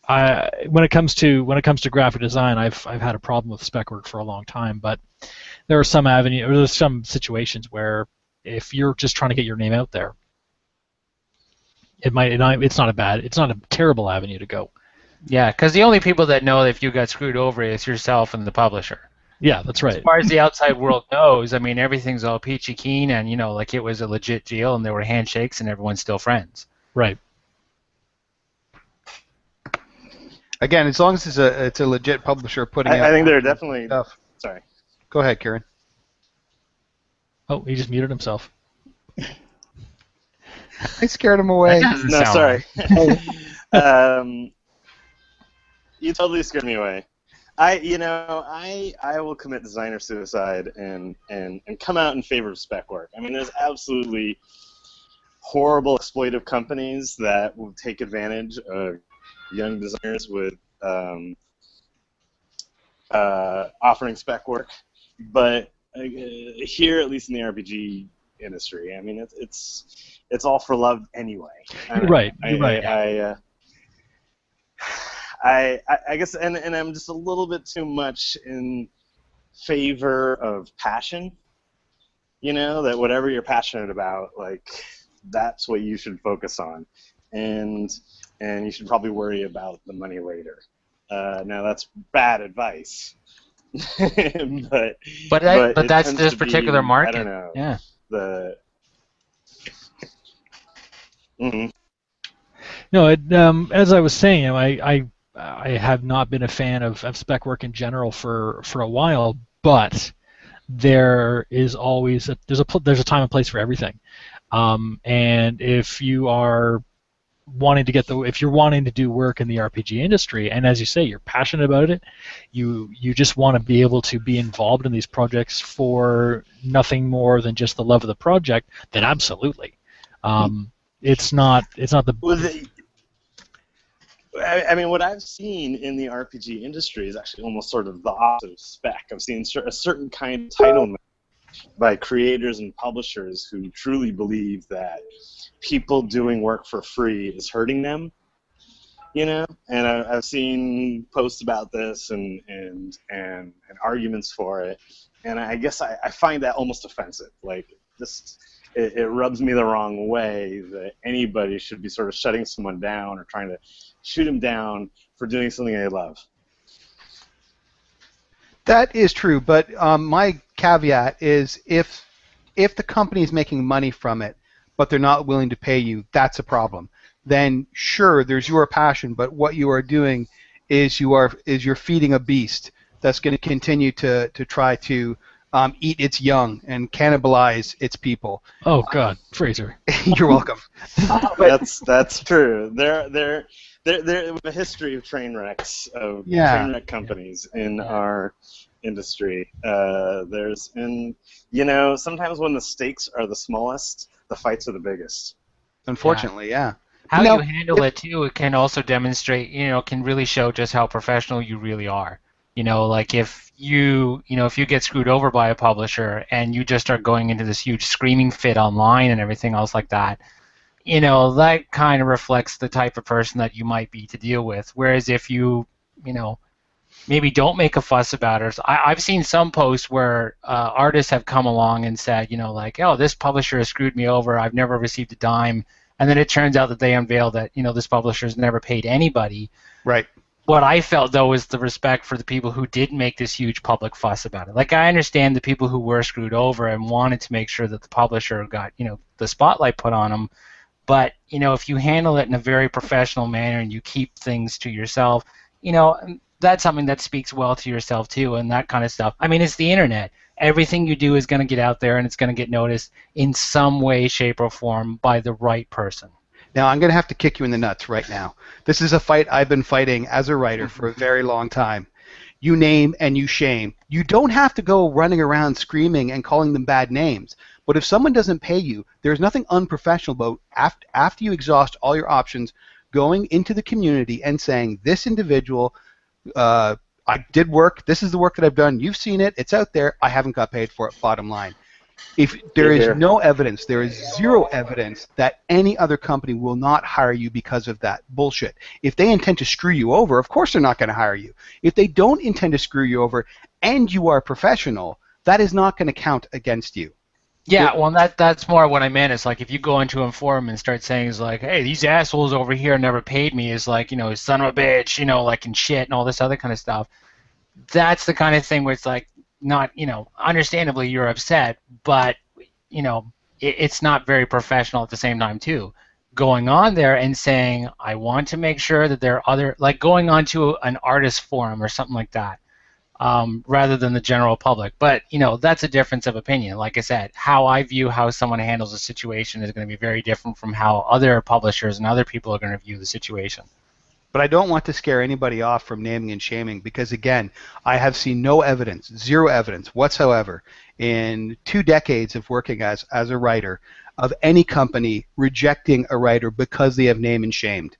Speaker 4: it comes to graphic design, I've had a problem with spec work for a long time, but there are some there's some situations where if you're just trying to get your name out there, it's not a terrible avenue to go.
Speaker 2: Yeah, because the only people that know if you got screwed over is yourself and the publisher.
Speaker 4: Yeah, that's right.
Speaker 2: As far as the outside world knows, I mean, everything's all peachy keen, and like it was a legit deal, and there were handshakes, and everyone's still friends.
Speaker 4: Right.
Speaker 1: Again, as long as it's a legit publisher putting out.
Speaker 5: I think there are definitely
Speaker 1: stuff.
Speaker 5: Sorry.
Speaker 1: Go ahead, Kieran.
Speaker 4: Oh, he just muted himself.
Speaker 1: I scared him away.
Speaker 5: No, sorry.
Speaker 1: Right.
Speaker 5: You totally scared me away. I will commit designer suicide and come out in favor of spec work. I mean, there's absolutely horrible exploitive companies that will take advantage of young designers with offering spec work. But here, at least in the RPG industry, I mean, it's all for love anyway.
Speaker 4: Right.
Speaker 5: I guess, and I'm just a little bit too much in favor of passion. That whatever you're passionate about, like that's what you should focus on, and you should probably worry about the money later. Now that's bad advice, but
Speaker 2: that's this particular market.
Speaker 5: I don't know.
Speaker 2: Yeah.
Speaker 5: Mm-hmm.
Speaker 4: No, as I was saying, I have not been a fan of spec work in general for a while, but there is always there's a time and place for everything, and if you are wanting to do work in the RPG industry, and as you say, you're passionate about it, you just want to be able to be involved in these projects for nothing more than just the love of the project, then absolutely. It's not the.
Speaker 5: I mean, what I've seen in the RPG industry is actually almost sort of the opposite of spec. I've seen a certain kind of entitlement by creators and publishers who truly believe that people doing work for free is hurting them. And I've seen posts about this and arguments for it, and I guess I find that almost offensive. Like it rubs me the wrong way that anybody should be sort of shutting someone down or trying to shoot him down for doing something they love.
Speaker 1: That is true, but my caveat is if the company is making money from it, but they're not willing to pay you, that's a problem. Then sure, there's your passion, but what you are doing is you're feeding a beast that's going to continue to try to eat its young and cannibalize its people.
Speaker 4: Oh God, Fraser.
Speaker 1: You're welcome.
Speaker 5: That's true. There a history of train wrecks of train wreck companies in our industry. Sometimes when the stakes are the smallest, the fights are the biggest.
Speaker 1: Unfortunately, yeah.
Speaker 2: How you handle it too, it can also demonstrate, can really show just how professional you really are. Like if you get screwed over by a publisher and you just start going into this huge screaming fit online and everything else like that, that kind of reflects the type of person that you might be to deal with. Whereas if you maybe don't make a fuss about it. I've seen some posts where artists have come along and said, like, oh, this publisher has screwed me over. I've never received a dime. And then it turns out that they unveiled that, this publisher's never paid anybody.
Speaker 1: Right.
Speaker 2: What I felt, though, was the respect for the people who did make this huge public fuss about it. Like, I understand the people who were screwed over and wanted to make sure that the publisher got, the spotlight put on them. But, if you handle it in a very professional manner and you keep things to yourself, that's something that speaks well to yourself, too, and that kind of stuff. I mean, it's the internet. Everything you do is going to get out there, and it's going to get noticed in some way, shape, or form by the right person.
Speaker 1: Now, I'm going to have to kick you in the nuts right now. This is a fight I've been fighting as a writer for a very long time. You name and you shame. You don't have to go running around screaming and calling them bad names. But if someone doesn't pay you, there's nothing unprofessional about after you exhaust all your options, going into the community and saying, this individual, I did work, this is the work that I've done, you've seen it, it's out there, I haven't got paid for it, bottom line. If there is no evidence, there is zero evidence that any other company will not hire you because of that bullshit. If they intend to screw you over, of course they're not going to hire you. If they don't intend to screw you over and you are professional, that is not going to count against you.
Speaker 2: Yeah, well, that's more what I meant. It's like if you go into a forum and start saying, it's like, hey, these assholes over here never paid me, is like, son of a bitch, like, and shit and all this other kind of stuff. That's the kind of thing where it's like, not, understandably you're upset, but, it's not very professional at the same time, too. Going on there and saying, I want to make sure that there are other, like going on to an artist forum or something like that, rather than the general public. But, that's a difference of opinion. Like I said, how I view how someone handles a situation is going to be very different from how other publishers and other people are going to view the situation.
Speaker 1: But I don't want to scare anybody off from naming and shaming because, again, I have seen no evidence, zero evidence whatsoever in 2 decades of working as a writer of any company rejecting a writer because they have named and shamed.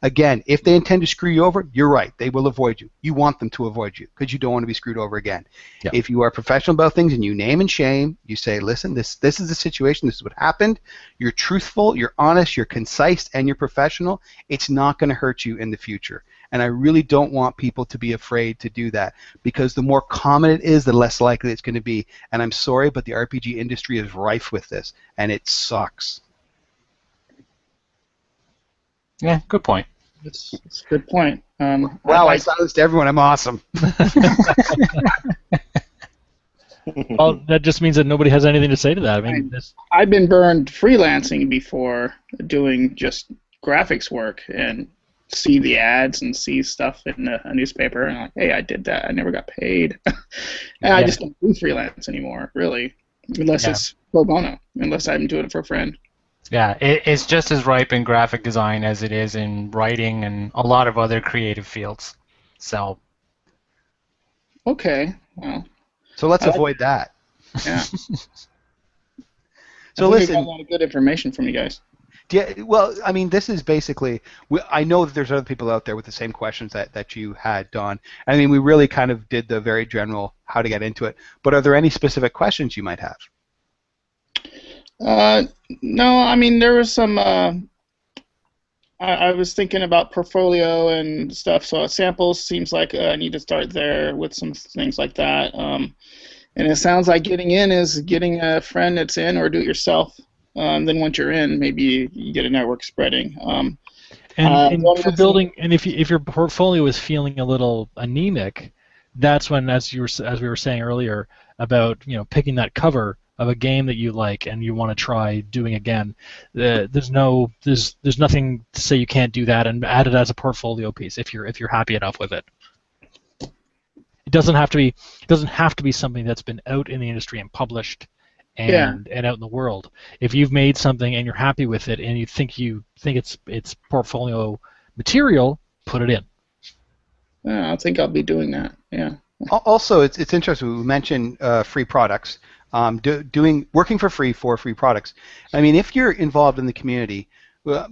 Speaker 1: Again, if they intend to screw you over, you're right. They will avoid you. You want them to avoid you because you don't want to be screwed over again. Yep. If you are professional about things and you name and shame, you say, listen, this is the situation. This is what happened. You're truthful, you're honest, you're concise, and you're professional. It's not going to hurt you in the future. And I really don't want people to be afraid to do that because the more common it is, the less likely it's going to be. And I'm sorry, but the RPG industry is rife with this, and it sucks.
Speaker 2: Yeah, good point.
Speaker 3: It's a good point.
Speaker 1: Wow, I silenced everyone. I'm awesome.
Speaker 4: Well, that just means that nobody has anything to say to that. I mean,
Speaker 3: I've been burned freelancing before, doing just graphics work, and see the ads and see stuff in a newspaper, and I'm like, hey, I did that. I never got paid. And I just don't do freelance anymore, really, unless it's pro bono, unless I'm doing it for a friend.
Speaker 2: Yeah, it's just as ripe in graphic design as it is in writing and a lot of other creative fields. So.
Speaker 3: Okay, well.
Speaker 1: So let's avoid that.
Speaker 3: Yeah.
Speaker 1: So listen.
Speaker 3: I got a lot of good information from you guys.
Speaker 1: Yeah, well, I mean, this is basically. I know that there's other people out there with the same questions that you had, Don. I mean, we really kind of did the very general how to get into it. But are there any specific questions you might have?
Speaker 3: No, I mean, there was some, I was thinking about portfolio and stuff, so samples seems like I need to start there with some things like that. And it sounds like getting in is getting a friend that's in or do it yourself. Then once you're in, maybe you get a network spreading.
Speaker 4: And for building, and if your portfolio is feeling a little anemic, that's when, as we were saying earlier, about picking that cover of a game that you like and you want to try doing again, there's nothing to say you can't do that and add it as a portfolio piece if you're happy enough with it. It doesn't have to be something that's been out in the industry and published and out in the world. If you've made something and you're happy with it and you think it's portfolio material, put it in.
Speaker 3: Yeah, I think I'll be doing that. Yeah.
Speaker 1: Also, it's interesting. We mentioned free products. Working for free products. I mean, if you're involved in the community,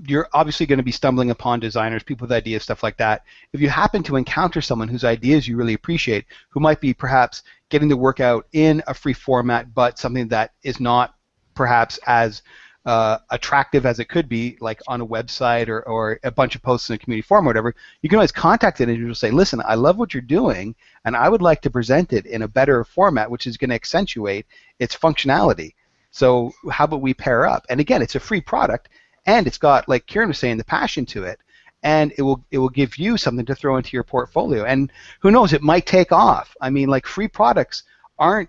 Speaker 1: you're obviously going to be stumbling upon designers, people with ideas, stuff like that. If you happen to encounter someone whose ideas you really appreciate, who might be perhaps getting the work out in a free format, but something that is not perhaps as attractive as it could be, like on a website or a bunch of posts in a community forum or whatever, you can always contact an individual and say, listen, I love what you're doing, and I would like to present it in a better format, which is going to accentuate its functionality. So how about we pair up? And again, it's a free product, and it's got, like Kieran was saying, the passion to it, and it will give you something to throw into your portfolio. And who knows, it might take off. I mean, like free products in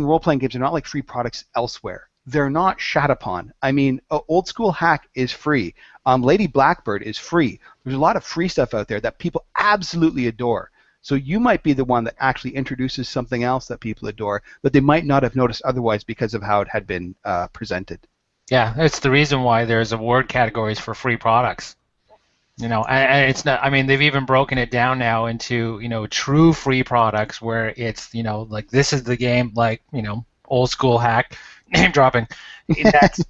Speaker 1: role-playing games are not like free products elsewhere. They're not shat upon. I mean, Old School Hack is free. Lady Blackbird is free. There's a lot of free stuff out there that people absolutely adore. So you might be the one that actually introduces something else that people adore, but they might not have noticed otherwise because of how it had been presented.
Speaker 2: Yeah, it's the reason why there's award categories for free products. And it's not. I mean, they've even broken it down now into true free products where it's like this is the game, like Old School Hack, name dropping. That's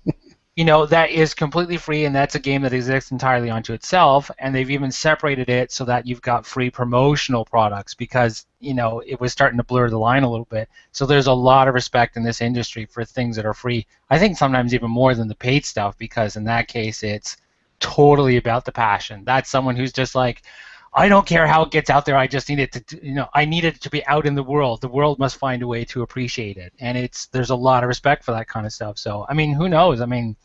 Speaker 2: that is completely free, and that's a game that exists entirely onto itself. And they've even separated it so that you've got free promotional products because it was starting to blur the line a little bit. So there's a lot of respect in this industry for things that are free. I think sometimes even more than the paid stuff, because in that case it's totally about the passion. That's someone who's just like, I don't care how it gets out there. I just need it to, I need it to be out in the world. The world must find a way to appreciate it, and there's a lot of respect for that kind of stuff. So, I mean, who knows? I mean,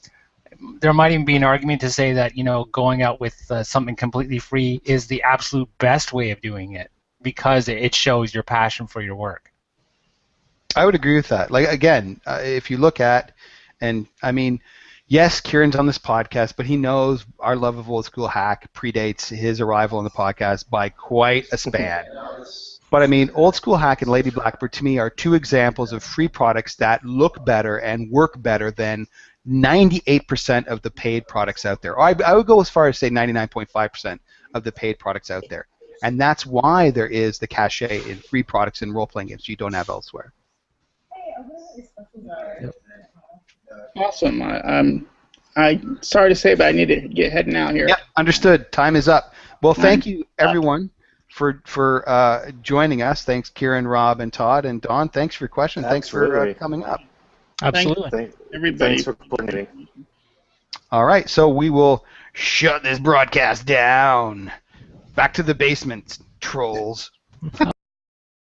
Speaker 2: there might even be an argument to say that going out with something completely free is the absolute best way of doing it because it shows your passion for your work.
Speaker 1: I would agree with that. Like again, if you look at, and I mean, yes, Kieran's on this podcast, but he knows our love of Old School Hack predates his arrival on the podcast by quite a span. But I mean, Old School Hack and Lady Blackbird to me are two examples of free products that look better and work better than 98% of the paid products out there. Or I would go as far as say 99.5% of the paid products out there. And that's why there is the cachet in free products in role-playing games you don't have elsewhere.
Speaker 2: Yep.
Speaker 3: Awesome. I'm sorry to say, but I need to get heading out here.
Speaker 1: Yep, understood. Time is up. Well, thank you, everyone, for joining us. Thanks, Kieran, Rob, and Todd, and Don. Thanks for your question.
Speaker 5: Absolutely.
Speaker 1: Thanks for coming up.
Speaker 4: Absolutely.
Speaker 3: Everybody.
Speaker 5: Thanks for coordinating.
Speaker 1: All right, so we will shut this broadcast down. Back to the basement, trolls.